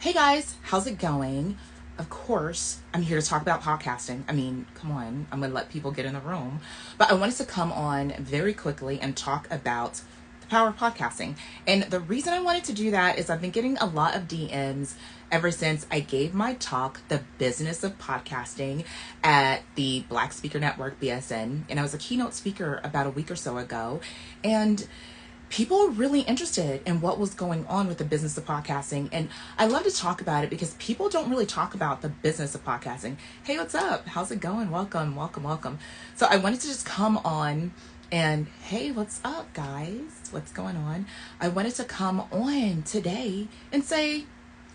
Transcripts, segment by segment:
Hey guys, how's it going? Of course, I'm here to talk about podcasting. I mean, come on, I'm going to let people get in the room. But I wanted to come on very quickly and talk about the power of podcasting. And the reason I wanted to do that is I've been getting a lot of DMs ever since I gave my talk, The Business of Podcasting, at the Black Speaker Network, BSN. And I was a keynote speaker about a week or so ago. And people are really interested in what was going on with the business of podcasting. And I love to talk about it because people don't really talk about the business of podcasting. Hey, what's up? How's it going? Welcome. So I wanted to just come on and, hey, what's up, guys? What's going on? I wanted to come on today and say,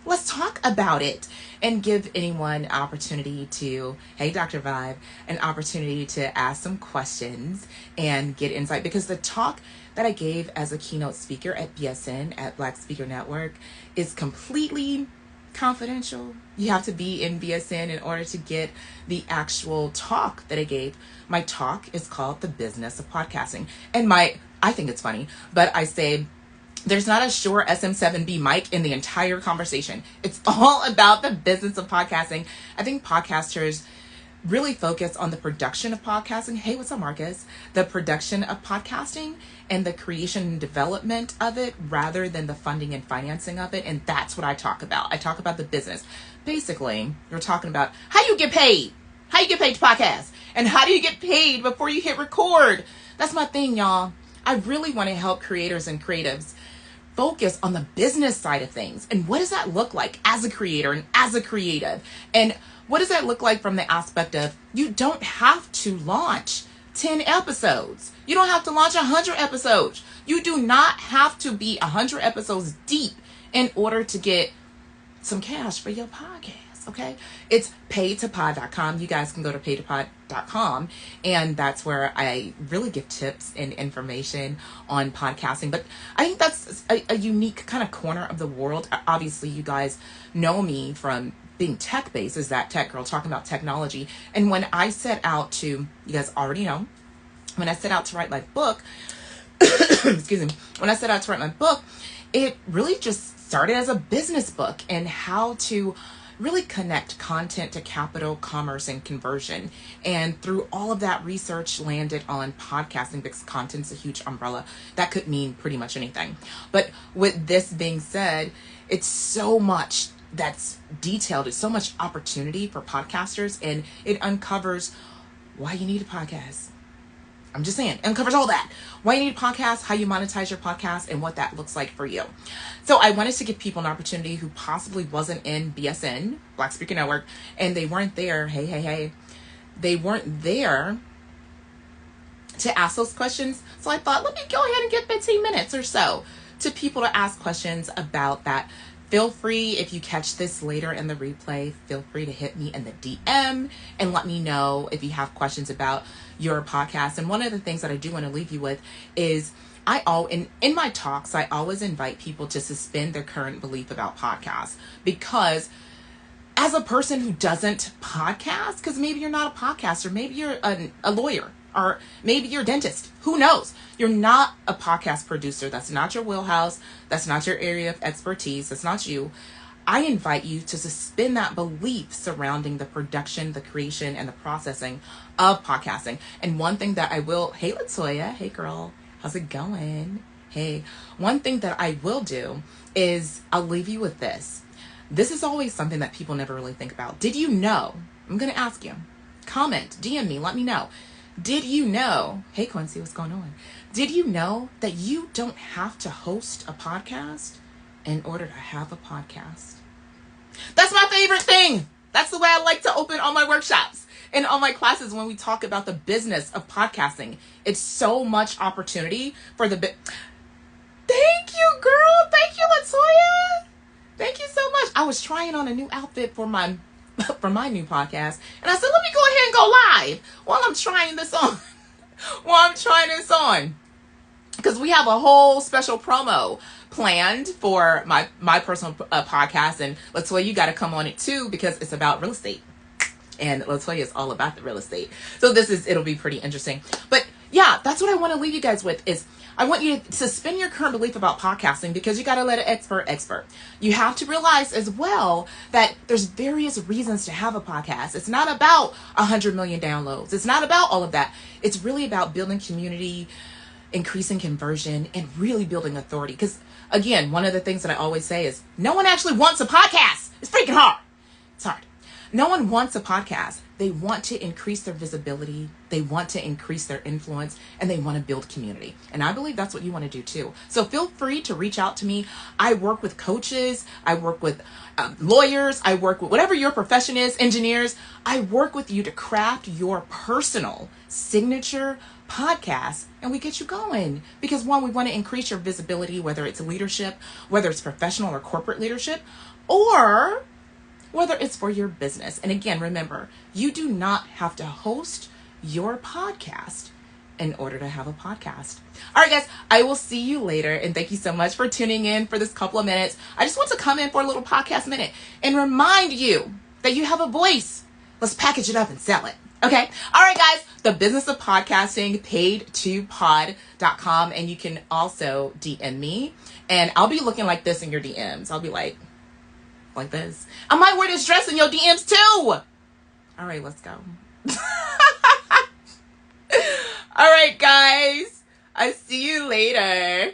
let's talk about it and give anyone an opportunity to, hey, Dr. Vibe, an opportunity to ask some questions and get insight, because the talk that I gave as a keynote speaker at BSN, at Black Speaker Network, is completely confidential. You have to be in BSN in order to get the actual talk that I gave. My talk is called The Business of Podcasting. And I think it's funny, but I say, there's not a Shure SM7B mic in the entire conversation. It's all about the business of podcasting. I think podcasters really focus on the production of podcasting. Hey, what's up, Marcus? The production of podcasting and the creation and development of it rather than the funding and financing of it. And that's what I talk about. I talk about the business. Basically, we're talking about how you get paid. How you get paid to podcast. And how do you get paid before you hit record? That's my thing, y'all. I really want to help creators and creatives focus on the business side of things. And what does that look like as a creator and as a creative? And what does that look like from the aspect of you don't have to launch 10 episodes. You don't have to launch 100 episodes. You do not have to be 100 episodes deep in order to get some cash for your podcast. Okay, it's paytopod.com. You guys can go to paytopod.com, and that's where I really give tips and information on podcasting. But I think that's a unique kind of corner of the world. Obviously, you guys know me from being tech-based as that tech girl talking about technology. And when I set out to, you guys already know, when I set out to write my book, excuse me, when I set out to write my book, it really just started as a business book and how to really connect content to capital, commerce, and conversion. And through all of that research landed on podcasting because content's a huge umbrella. That could mean pretty much anything. But with this being said, it's so much that's detailed. It's so much opportunity for podcasters, and it uncovers why you need a podcast. I'm just saying, it uncovers all that. Why you need a podcast, how you monetize your podcast, and what that looks like for you. So I wanted to give people an opportunity who possibly wasn't in BSN, Black Speaker Network, and they weren't there. Hey. They weren't there to ask those questions. So I thought, let me go ahead and give 15 minutes or so to people to ask questions about that. Feel free, if you catch this later in the replay, feel free to hit me in the DM and let me know if you have questions about your podcast. And one of the things that I do want to leave you with is in my talks, I always invite people to suspend their current belief about podcasts, because as a person who doesn't podcast, because maybe you're not a podcaster, maybe you're a lawyer, or maybe you're a dentist. Who knows? You're not a podcast producer. That's not your wheelhouse. That's not your area of expertise. That's not you. I invite you to suspend that belief surrounding the production, the creation, and the processing of podcasting. And one thing that I will, hey, Latoya, hey, girl, how's it going? Hey, one thing that I will do is I'll leave you with this. This is always something that people never really think about. Did you know? I'm going to ask you. Comment, DM me, let me know. Did you know, hey Quincy, what's going on? Did you know that you don't have to host a podcast in order to have a podcast? That's my favorite thing. That's the way I like to open all my workshops and all my classes when we talk about the business of podcasting. It's so much opportunity for the Thank you, girl. Thank you, Latoya. Thank you so much. I was trying on a new outfit for my new podcast, and I said, let me go ahead and go live while I'm trying this on. Because we have a whole special promo planned for my personal podcast, and Latoya, you got to come on it too, because it's about real estate, and Latoya is all about the real estate. So it'll be pretty interesting. But yeah, that's what I want to leave you guys with is I want you to suspend your current belief about podcasting because you got to let an expert. You have to realize as well that there's various reasons to have a podcast. It's not about 100 million downloads. It's not about all of that. It's really about building community, increasing conversion, and really building authority. Because again, one of the things that I always say is no one actually wants a podcast. It's freaking hard. It's hard. No one wants a podcast. They want to increase their visibility. They want to increase their influence, and they want to build community. And I believe that's what you want to do too. So feel free to reach out to me. I work with coaches. I work with lawyers. I work with whatever your profession is, engineers. I work with you to craft your personal signature podcast, and we get you going. Because one, we want to increase your visibility, whether it's leadership, whether it's professional or corporate leadership, or whether it's for your business. And again, remember, you do not have to host your podcast in order to have a podcast. All right, guys, I will see you later. And thank you so much for tuning in for this couple of minutes. I just want to come in for a little podcast minute and remind you that you have a voice. Let's package it up and sell it. Okay. All right, guys, the business of podcasting, paid2pod.com. And you can also DM me, and I'll be looking like this in your DMs. I'll be like this. I might wear this dress in your DMs too. All right, let's go. All right, guys. I see you later.